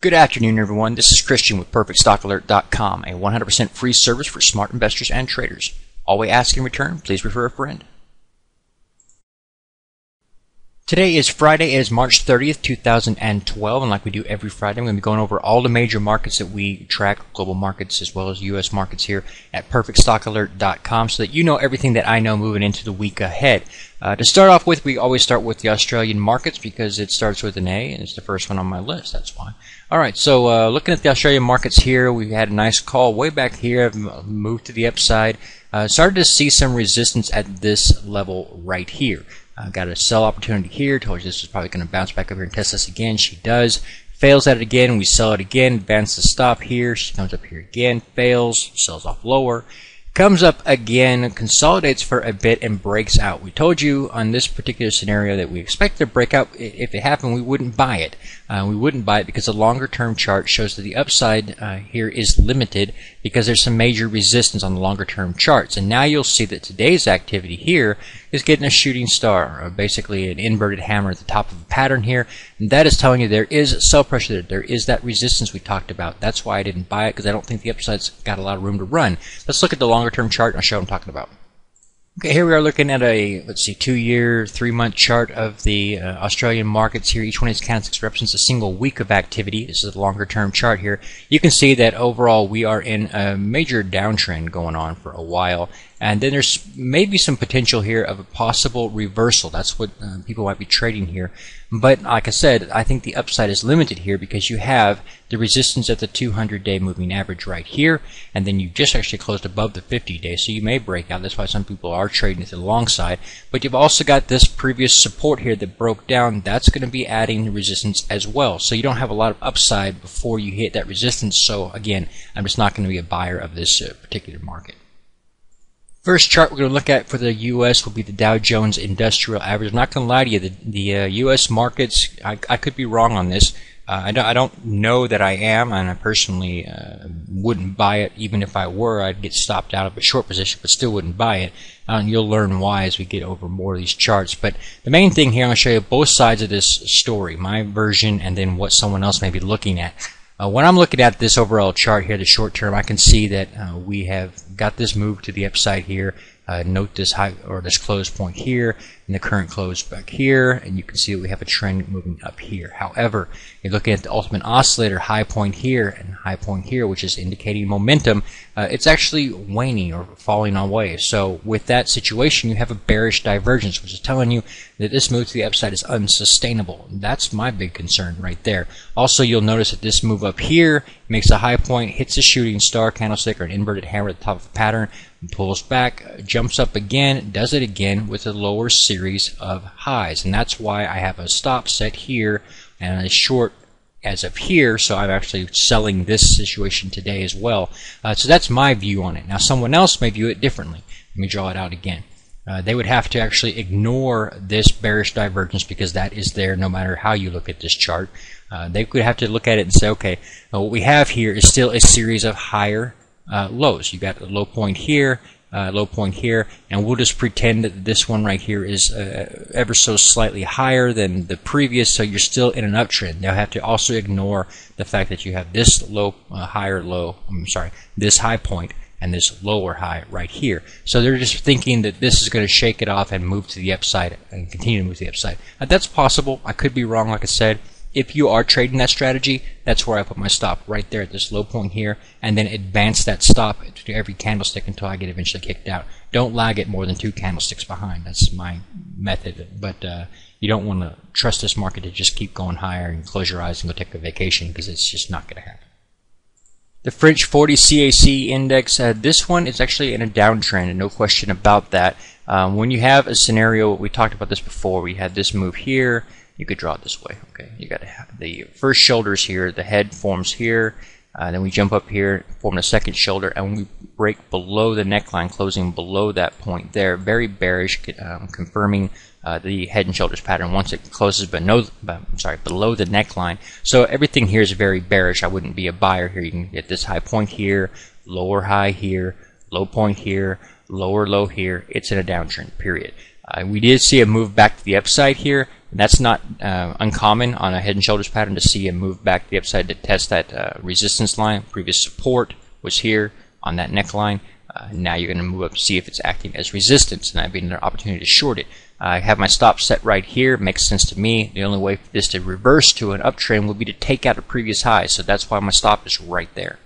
Good afternoon, everyone. This is Christian with PerfectStockAlert.com, a 100% free service for smart investors and traders. All we ask in return, please refer a friend. Today is Friday. It is March 30th, 2012, and like we do every Friday, I'm going to be going over all the major markets that we track, global markets as well as U.S. markets here at PerfectStockAlert.com, so that you know everything that I know moving into the week ahead. To start off with, we always start with the Australian markets because it starts with an A, and it's the first one on my list. That's why. Alright, so looking at the Australian markets here, we had a nice call way back here, moved to the upside, started to see some resistance at this level right here. Got a sell opportunity here, told you this was probably going to bounce back up here and test this again. She does. Fails at it again, we sell it again, advance the stop here, she comes up here again, fails, sells off lower. Comes up again, consolidates for a bit, and breaks out. We told you on this particular scenario that we expect to break out. If it happened, we wouldn't buy it. We wouldn't buy it because the longer-term chart shows that the upside here is limited because there's some major resistance on the longer-term charts. And now you'll see that today's activity here is getting a shooting star, basically an inverted hammer at the top of a pattern here. And that is telling you there is sell pressure there. There is that resistance we talked about. That's why I didn't buy it, because I don't think the upside's got a lot of room to run. Let's look at the longer-term chart and I'll show what I'm talking about. Okay, here we are looking at a, let's see, 2-year, 3-month chart of the Australian markets here. Each one of these candlesticks represents a single week of activity. This is a longer-term chart here. You can see that overall we are in a major downtrend going on for a while. And then there's maybe some potential here of a possible reversal. That's what people might be trading here. But like I said, I think the upside is limited here because you have the resistance at the 200-day moving average right here, and then you just actually closed above the 50-day, so you may break out. That's why some people are trading to the long side. But you've also got this previous support here that broke down. That's going to be adding resistance as well. So you don't have a lot of upside before you hit that resistance. So again, I'm just not going to be a buyer of this particular market. First chart we're going to look at for the U.S. will be the Dow Jones Industrial Average. I'm not going to lie to you, the U.S. markets, I could be wrong on this. I don't know that I am, and I personally wouldn't buy it. Even if I were, I'd get stopped out of a short position, but still wouldn't buy it. And you'll learn why as we get over more of these charts. But the main thing here, I'm going to show you both sides of this story, my version and then what someone else may be looking at. When I'm looking at this overall chart here, the short term, I can see that we have got this move to the upside here. Note this high or this close point here and the current close back here, and you can see that we have a trend moving up here. However, you're looking at the ultimate oscillator high point here and high point here, which is indicating momentum. It's actually waning or falling away. So with that situation, you have a bearish divergence, which is telling you that this move to the upside is unsustainable. That's my big concern right there. Also, you'll notice that this move up here makes a high point, hits a shooting star candlestick or an inverted hammer at the top of the pattern, pulls back, jumps up again, does it again with a lower series of highs. And that's why I have a stop set here and a short as of here, so I'm actually selling this situation today as well. So that's my view on it. Now someone else may view it differently. Let me draw it out again. They would have to actually ignore this bearish divergence because that is there no matter how you look at this chart. They could have to look at it and say, okay, what we have here is still a series of higher lows. You got a low point here, low point here, and we'll just pretend that this one right here is ever so slightly higher than the previous, so you're still in an uptrend. They'll have to also ignore the fact that you have this low, this high point and this lower high right here. So they're just thinking that this is going to shake it off and move to the upside and continue to move to the upside. Now, that's possible. I could be wrong, like I said. If you are trading that strategy, that's where I put my stop, right there at this low point here, and then advance that stop to every candlestick until I get eventually kicked out. Don't lag it more than 2 candlesticks behind. That's my method. But you don't want to trust this market to just keep going higher and close your eyes and go take a vacation, because it's just not going to happen. The French 40 CAC index, this one is actually in a downtrend, and no question about that. When you have a scenario, we talked about this before, we had this move here. You could draw it this way. Okay, you got to have the first shoulders here, the head forms here, then we jump up here, form the second shoulder, and we break below the neckline, closing below that point there. Very bearish, confirming the head and shoulders pattern once it closes below the neckline. So everything here is very bearish. I wouldn't be a buyer here. You can get this high point here, lower high here, low point here, lower low here. It's in a downtrend, period. We did see a move back to the upside here, That's not uncommon on a head and shoulders pattern to see a move back to the upside to test that resistance line. Previous support was here on that neckline. Now you're going to move up to see if it's acting as resistance, and that'd be another opportunity to short it. I have my stop set right here. Makes sense to me. The only way for this to reverse to an uptrend would be to take out a previous high, so that's why my stop is right there.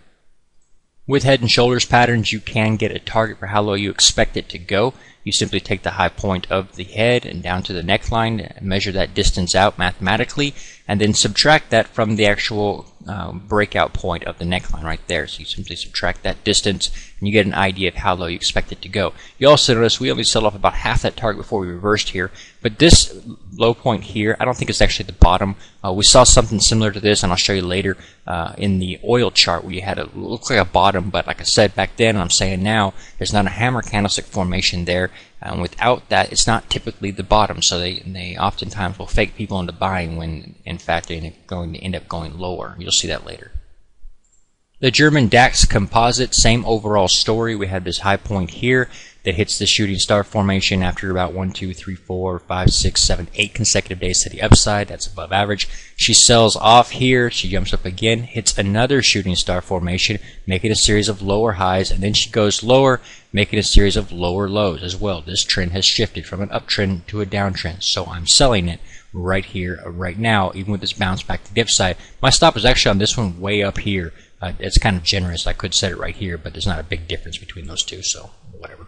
With head and shoulders patterns, you can get a target for how low you expect it to go. You simply take the high point of the head and down to the neckline, measure that distance out mathematically, and then subtract that from the actual breakout point of the neckline right there. So you simply subtract that distance and you get an idea of how low you expect it to go. You also notice we only sell off about half that target before we reversed here, but this low point here, I don't think it's actually the bottom. We saw something similar to this, and I'll show you later in the oil chart where you had it look like a bottom, but like I said back then, and I'm saying now, there's not a hammer candlestick formation there. And without that, it's not typically the bottom, so they oftentimes will fake people into buying when in fact they're going to end up going lower. You'll see that later. The German DAX composite, same overall story. We had this high point here that hits the shooting star formation after about 1, 2, 3, 4, 5, 6, 7, 8 consecutive days to the upside. That's above average. She sells off here. She jumps up again, hits another shooting star formation, making a series of lower highs, and then she goes lower, making a series of lower lows as well. This trend has shifted from an uptrend to a downtrend, so I'm selling it right here, right now, even with this bounce back to the upside. My stop is actually on this one way up here. It's kind of generous. I could set it right here, but there's not a big difference between those two, so whatever.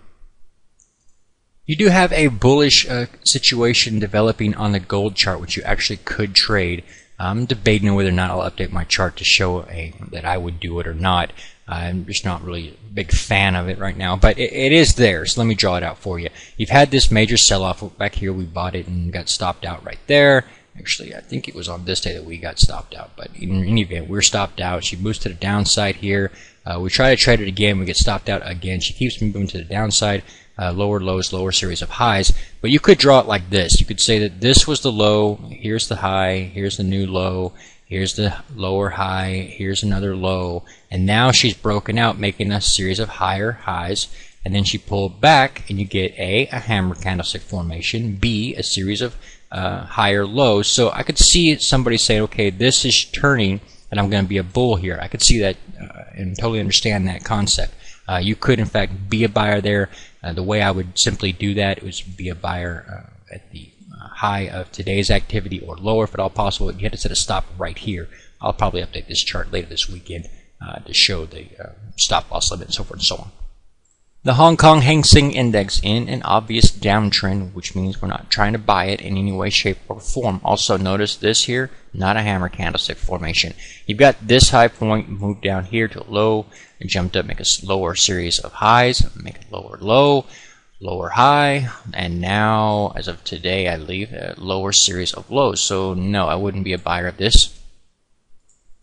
You do have a bullish situation developing on the gold chart, which you actually could trade. I'm debating whether or not I'll update my chart to show that I would do it or not. I'm just not really a big fan of it right now, but it is there, so let me draw it out for you. You've had this major sell-off back here. We bought it and got stopped out right there. Actually, I think it was on this day that we got stopped out, but in any event, we're stopped out. She moves to the downside here. We try to trade it again. We get stopped out again. She keeps moving to the downside. Lower lows, lower series of highs. But you could draw it like this. You could say that this was the low, here's the high, here's the new low, here's the lower high, here's another low, and now she's broken out, making a series of higher highs, and then she pulled back, and you get a hammer candlestick formation, B, a series of higher lows. So I could see somebody saying, okay, this is turning, and I'm going to be a bull here. I could see that and totally understand that concept. You could, in fact, be a buyer there. The way I would simply do that was be a buyer at the high of today's activity or lower if at all possible. You had to set a stop right here. I'll probably update this chart later this weekend to show the stop loss limit and so forth and so on. The Hong Kong Hang Seng Index in an obvious downtrend, which means we're not trying to buy it in any way, shape, or form. Also notice this here, not a hammer candlestick formation. You've got this high point, move down here to a low, and jumped up, make a lower series of highs, make a lower low, lower high, and now, as of today, I believe, a lower series of lows. So no, I wouldn't be a buyer of this.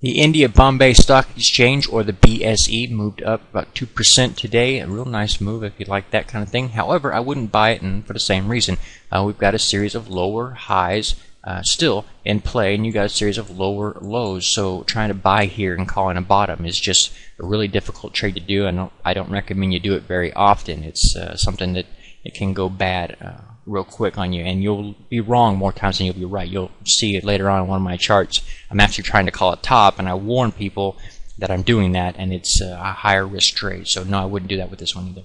The India Bombay Stock Exchange, or the BSE, moved up about 2% today. A real nice move if you like that kind of thing. However, I wouldn't buy it, and for the same reason. We've got a series of lower highs still in play, and you got a series of lower lows. So trying to buy here and calling a bottom is just a really difficult trade to do, and I don't recommend you do it very often. It's something that it can go bad real quick on you, and you'll be wrong more times than you'll be right. You'll see it later on in one of my charts. I'm actually trying to call a top, and I warn people that I'm doing that, and it's a higher risk trade. So no, I wouldn't do that with this one either.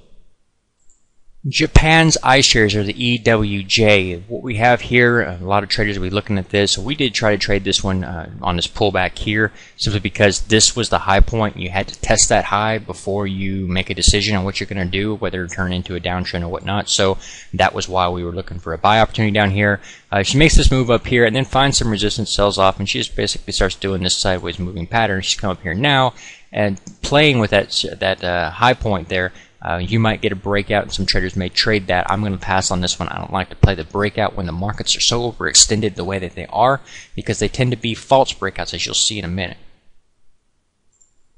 Japan's iShares, or the EWJ. What we have here, a lot of traders will be looking at this. So we did try to trade this one on this pullback here, simply because this was the high point. You had to test that high before you make a decision on what you're going to do, whether to turn into a downtrend or whatnot. So that was why we were looking for a buy opportunity down here. She makes this move up here and then finds some resistance, sells off, and she just basically starts doing this sideways moving pattern. She's come up here now and playing with that high point there. You might get a breakout, and some traders may trade that. I'm going to pass on this one. I don't like to play the breakout when the markets are so overextended the way that they are, because they tend to be false breakouts, as you'll see in a minute.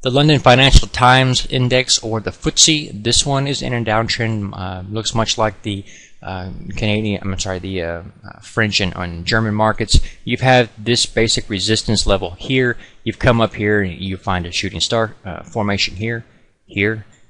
The London Financial Times Index, or the FTSE, this one is in a downtrend. Looks much like the French and German markets. You've had this basic resistance level here. You've come up here and you find a shooting star formation here,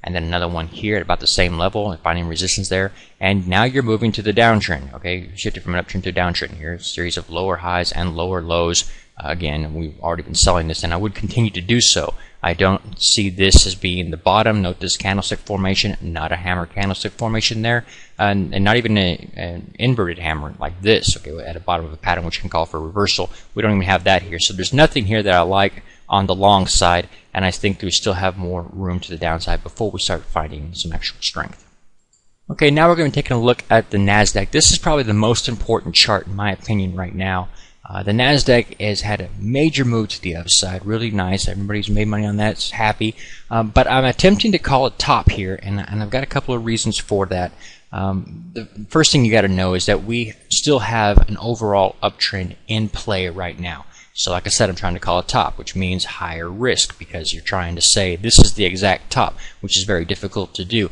and then another one here at about the same level and finding resistance there. And now you're moving to the downtrend. Okay, shifted from an uptrend to a downtrend here. A series of lower highs and lower lows. Again, we've already been selling this, and I would continue to do so. I don't see this as being the bottom. Note this candlestick formation, not a hammer candlestick formation there, and not even an inverted hammer like this. Okay, at the bottom of a pattern, which can call for a reversal. We don't even have that here. So there's nothing here that I like on the long side, and I think we still have more room to the downside before we start finding some actual strength. Okay, now we're going to be taking a look at the NASDAQ. This is probably the most important chart in my opinion right now. The NASDAQ has had a major move to the upside, really nice. Everybody's made money on that, it's happy. But I'm attempting to call it top here, and I've got a couple of reasons for that. The first thing you got to know is that we still have an overall uptrend in play right now. So like I said, I'm trying to call it top, which means higher risk, because you're trying to say this is the exact top, which is very difficult to do.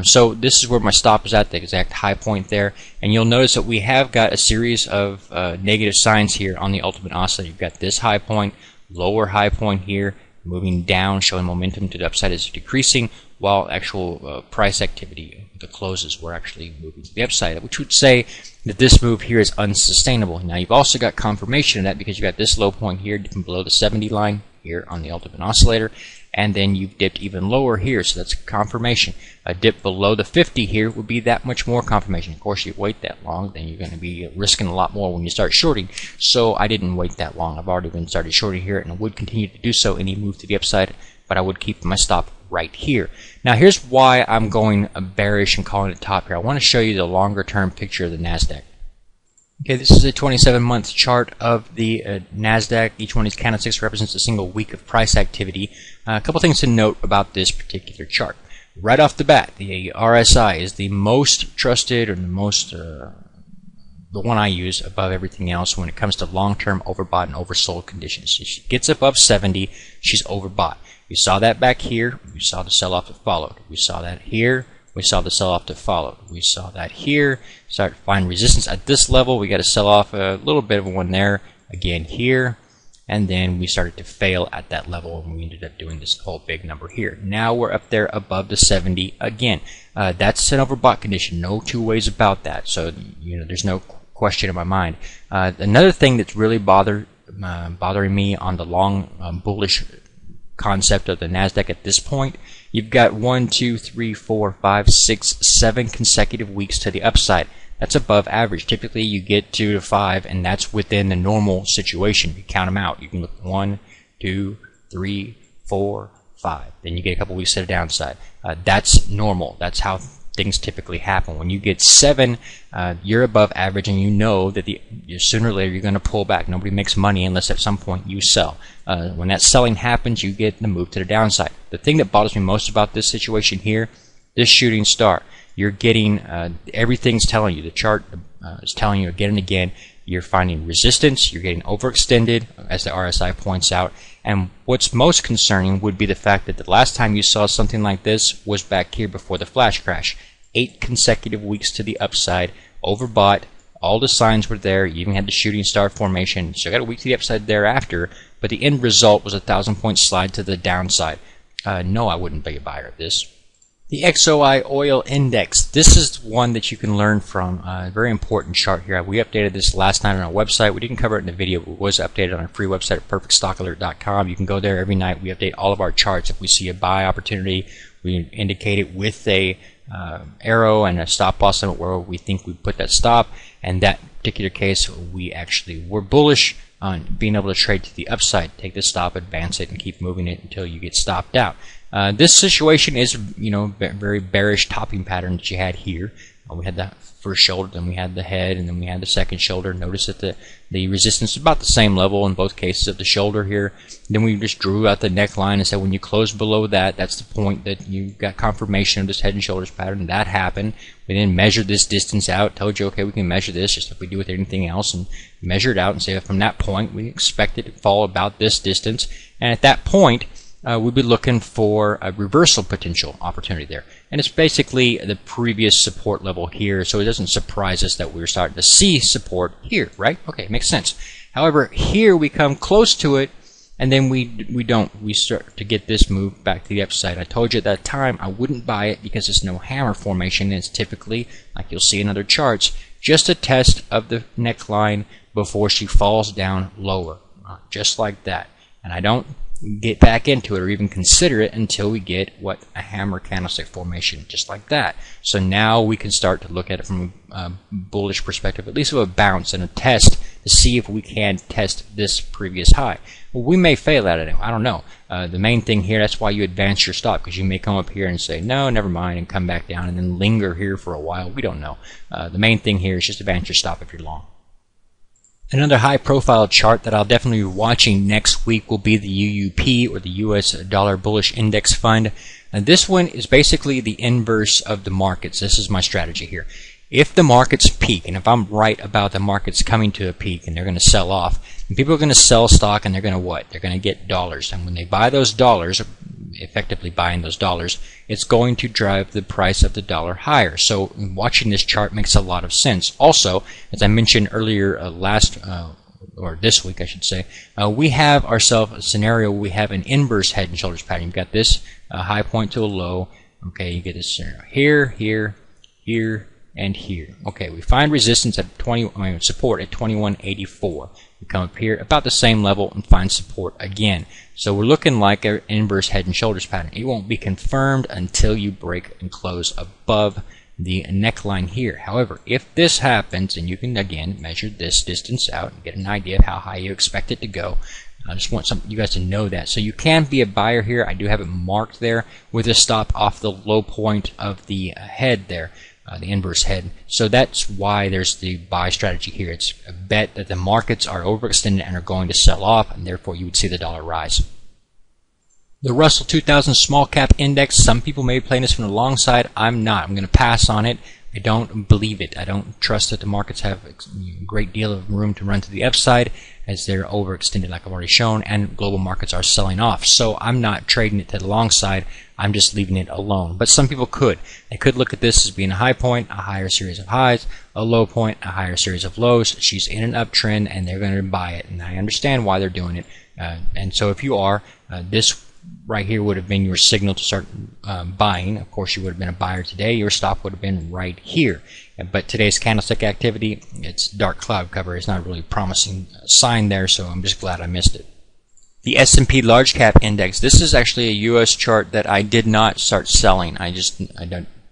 So this is where my stop is at, the exact high point there. And you'll notice that we have got a series of negative signs here on the ultimate oscillator. You've got this high point, lower high point here, moving down, showing momentum to the upside is decreasing, while actual price activity, the closes, were actually moving to the upside, which would say that this move here is unsustainable. Now you've also got confirmation of that because you got this low point here dipping below the 70 line here on the ultimate oscillator, and then you've dipped even lower here, so that's confirmation. A dip below the 50 here would be that much more confirmation. Of course, you wait that long, then you're going to be risking a lot more when you start shorting. So I didn't wait that long. I've already been started shorting here, and I would continue to do so any move to the upside, but I would keep my stop right here. Now here's why I'm going bearish and calling it top here. I want to show you the longer term picture of the NASDAQ. Okay, this is a 27-month chart of the NASDAQ. Each one of these candlesticks represents a single week of price activity. A couple things to note about this particular chart. Right off the bat, the RSI is the most trusted, or the most the one I use above everything else when it comes to long-term overbought and oversold conditions. If she gets above 70, she's overbought. We saw that back here. We saw the sell-off that followed. We saw that here. We saw the sell-off that followed. We saw that here. Start to find resistance at this level. We got to sell off a little bit of one there. Again here. And then we started to fail at that level, and we ended up doing this whole big number here. Now we're up there above the 70 again. That's an overbought condition. No two ways about that. So there's no question in my mind. Another thing that's really bothering me on the long bullish concept of the NASDAQ at this point, you've got 1, 2, 3, 4, 5, 6, 7 consecutive weeks to the upside. That's above average. Typically you get 2 to 5, and that's within the normal situation. You count them out. You can look 1, 2, 3, 4, 5. Then you get a couple weeks to the downside. That's normal. That's how things typically happen. When you get 7, you're above average, and you know that sooner or later you're going to pull back. Nobody makes money unless at some point you sell. When that selling happens, you get the move to the downside. The thing that bothers me most about this situation here, this shooting star, you're getting everything's telling you. The chart is telling you again and again. You're finding resistance. You're getting overextended, as the RSI points out. And what's most concerning would be the fact that the last time you saw something like this was back here before the flash crash. 8 consecutive weeks to the upside, overbought. All the signs were there. You even had the shooting star formation. So you got a week to the upside thereafter, but the end result was a 1,000-point slide to the downside. No, I wouldn't be a buyer of this. The XOI Oil Index. This is one that you can learn from. A very important chart here. We updated this last night on our website. We didn't cover it in the video, but it was updated on our free website at perfectstockalert.com. You can go there every night. We update all of our charts. If we see a buy opportunity, we indicate it with a arrow and a stop loss limit where we think we put that stop. And that particular case, we actually were bullish on being able to trade to the upside. Take the stop, advance it, and keep moving it until you get stopped out. This situation is, very bearish topping pattern that you had here. We had the first shoulder, then we had the head, and then we had the second shoulder. Notice that the resistance is about the same level in both cases of the shoulder here. Then we just drew out the neckline and said when you close below that, that's the point that you got confirmation of this head and shoulders pattern. That happened. We then measured this distance out, told you, okay, we can measure this just like we do with anything else, and measure it out and say from that point we expect it to fall about this distance. And at that point, we'd be looking for a reversal potential opportunity there. And it's basically the previous support level here, so it doesn't surprise us that we're starting to see support here, right? Okay, makes sense. However, here we come close to it, and then we start to get this move back to the upside. I told you at that time I wouldn't buy it because it's no hammer formation. It's typically, like you'll see in other charts, just a test of the neckline before she falls down lower, just like that. And I don't get back into it or even consider it until we get what a hammer candlestick formation, just like that. So now we can start to look at it from a bullish perspective, at least of a bounce and a test to see if we can test this previous high. Well, we may fail at it. I don't know. The main thing here, that's why you advance your stop, because you may come up here and say, no, never mind, and come back down and then linger here for a while. We don't know. The main thing here is just advance your stop if you're long. Another high-profile chart that I'll definitely be watching next week will be the UUP, or the U.S. Dollar Bullish Index Fund. And this one is basically the inverse of the markets. This is my strategy here. If the markets peak, and if I'm right about the markets coming to a peak and they're going to sell off, and people are going to sell stock and they're going to what? They're going to get dollars. And when they buy those dollars, effectively buying those dollars, it's going to drive the price of the dollar higher. So watching this chart makes a lot of sense. Also, as I mentioned earlier or this week I should say, we have ourselves a scenario where we have an inverse head and shoulders pattern. You've got this high point to a low. Okay, you get this scenario here, here, here, and here. Okay, we find resistance at support at 2184. We come up here about the same level and find support again. So we're looking like an inverse head and shoulders pattern. It won't be confirmed until you break and close above the neckline here. However, if this happens, and you can again measure this distance out and get an idea of how high you expect it to go. I just want you guys to know that. So you can be a buyer here. I do have it marked there with a stop off the low point of the head there. The inverse head. So that's why there's the buy strategy here. It's a bet that the markets are overextended and are going to sell off, and therefore you would see the dollar rise. The Russell 2000 Small Cap Index, some people may be playing this from the long side. I'm not. I'm going to pass on it. I don't believe it. I don't trust that the markets have a great deal of room to run to the upside, as they're overextended like I've already shown, and global markets are selling off. So I'm not trading it to the long side. I'm just leaving it alone. But some people could. They could look at this as being a high point, a higher series of highs, a low point, a higher series of lows. She's in an uptrend, and they're going to buy it. And I understand why they're doing it. And so if you are, this right here would have been your signal to start buying. Of course, you would have been a buyer today. Your stop would have been right here. But today's candlestick activity, it's dark cloud cover. It's not really a promising sign there, so I'm just glad I missed it. The S&P Large Cap Index. This is actually a U.S. chart that I did not start selling. I'm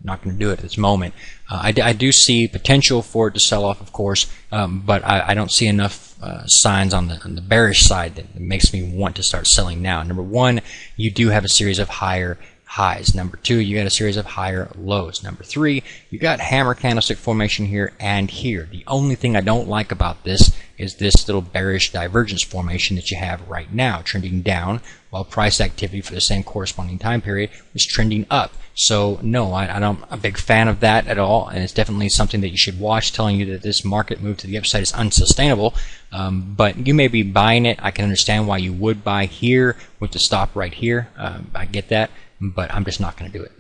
not going to do it at this moment. I do see potential for it to sell off, of course, but I don't see enough signs on the bearish side that makes me want to start selling now. Number one, you do have a series of higher highs. Number two, you got a series of higher lows. Number three, you got hammer candlestick formation here and here. The only thing I don't like about this is this little bearish divergence formation that you have right now, trending down, while price activity for the same corresponding time period was trending up. So no, I'm a big fan of that at all, and it's definitely something that you should watch, telling you that this market move to the upside is unsustainable. But you may be buying it. I can understand why you would buy here with the stop right here. I get that, but I'm just not going to do it.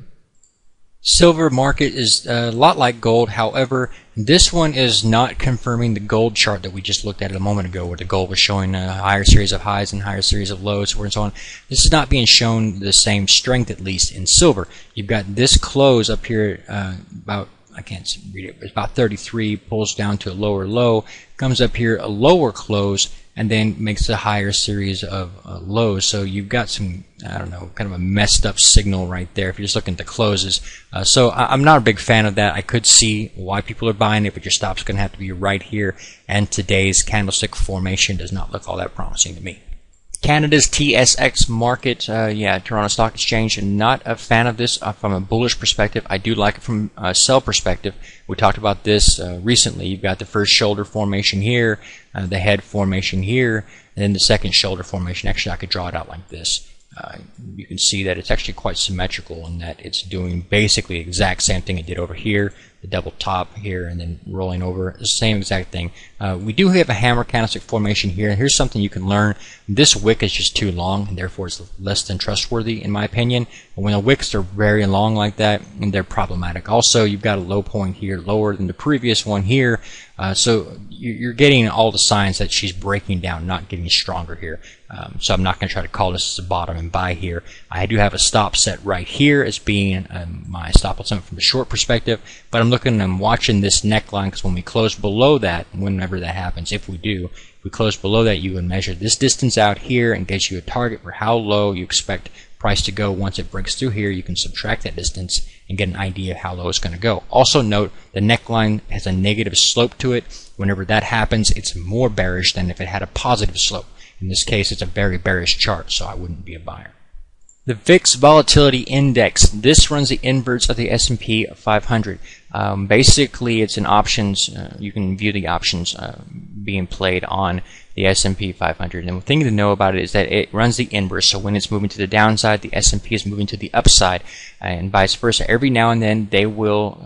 Silver market is a lot like gold. However, this one is not confirming the gold chart that we just looked at a moment ago, where the gold was showing a higher series of highs and higher series of lows, and so on. This is not being shown the same strength, at least in silver. You've got this close up here about, I can't read it, but it's about 33, pulls down to a lower low, comes up here a lower close, and then makes a higher series of lows. So you've got some, I don't know, kind of a messed up signal right there if you're just looking at the closes. So I'm not a big fan of that. I could see why people are buying it, but your stop's going to have to be right here. And today's candlestick formation does not look all that promising to me. Canada's TSX market, Toronto Stock Exchange, not a fan of this from a bullish perspective. I do like it from a sell perspective. We talked about this recently. You've got the first shoulder formation here, the head formation here, and then the second shoulder formation. Actually, I could draw it out like this. You can see that it's actually quite symmetrical in that it's doing basically the exact same thing it did over here the double top here and then rolling over, the same exact thing. We do have a hammer candlestick formation here, and here's something you can learn. This wick is just too long, and therefore it's less than trustworthy in my opinion. And when the wicks are very long like that, and they're problematic. Also, you've got a low point here lower than the previous one here, so you're getting all the signs that she's breaking down, not getting stronger here. So I'm not going to try to call this as a bottom and buy here. I do have a stop set right here as being my stop loss from the short perspective, but I'm looking and watching this neckline, because when we close below that, whenever that happens, if we do, if we close below that, you can measure this distance out here and get you a target for how low you expect price to go. Once it breaks through here, you can subtract that distance and get an idea of how low it's going to go. Also note the neckline has a negative slope to it. Whenever that happens, it's more bearish than if it had a positive slope. In this case, it's a very bearish chart, so I wouldn't be a buyer. The VIX Volatility Index. This runs the inverse of the S&P 500. Basically, it's an options. You can view the options being played on the S&P 500. And the thing to know about it is that it runs the inverse. So when it's moving to the downside, the S&P is moving to the upside, and vice versa. Every now and then, they will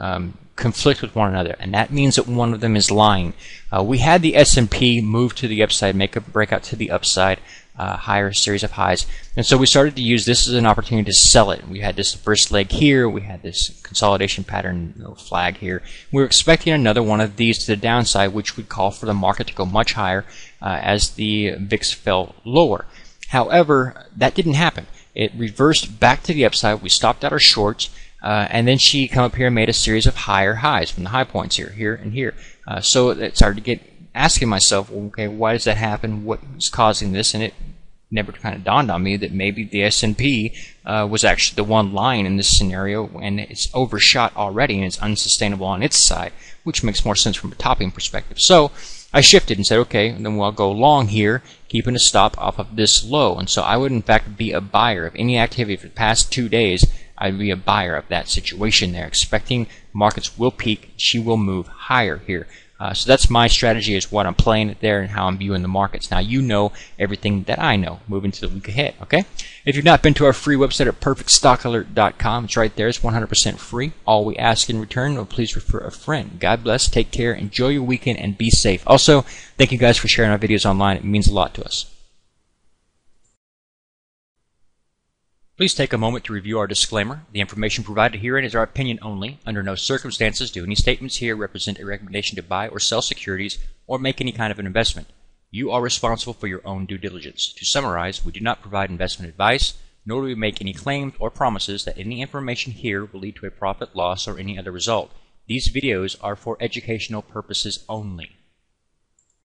conflict with one another, and that means that one of them is lying. We had the S&P move to the upside, make a breakout to the upside, higher series of highs, and so we started to use this as an opportunity to sell it. We had this first leg here, we had this consolidation pattern flag here. We were expecting another one of these to the downside, which would call for the market to go much higher as the VIX fell lower. However, that didn't happen. It reversed back to the upside. We stopped out our shorts, and then she come up here and made a series of higher highs from the high points here, here, and here. So it started to get asking myself, okay, why does that happen? What is causing this? And it never kind of dawned on me that maybe the S&P was actually the one lying in this scenario, and it's overshot already, and it's unsustainable on its side, which makes more sense from a topping perspective. So I shifted and said, okay, then I'll go long here, keeping a stop off of this low. And so I would, in fact, be a buyer of any activity for the past 2 days. I'd be a buyer of that situation there, expecting markets will peak, she will move higher here. So that's my strategy, is what I'm playing it there and how I'm viewing the markets. Now you know everything that I know moving to the week ahead, okay? If you've not been to our free website at perfectstockalert.com, it's right there. It's 100% free. All we ask in return, well, please refer a friend. God bless, take care, enjoy your weekend, and be safe. Also, thank you guys for sharing our videos online. It means a lot to us. Please take a moment to review our disclaimer. The information provided herein is our opinion only. Under no circumstances do any statements here represent a recommendation to buy or sell securities or make any kind of an investment. You are responsible for your own due diligence. To summarize, we do not provide investment advice, nor do we make any claims or promises that any information here will lead to a profit, loss, or any other result. These videos are for educational purposes only.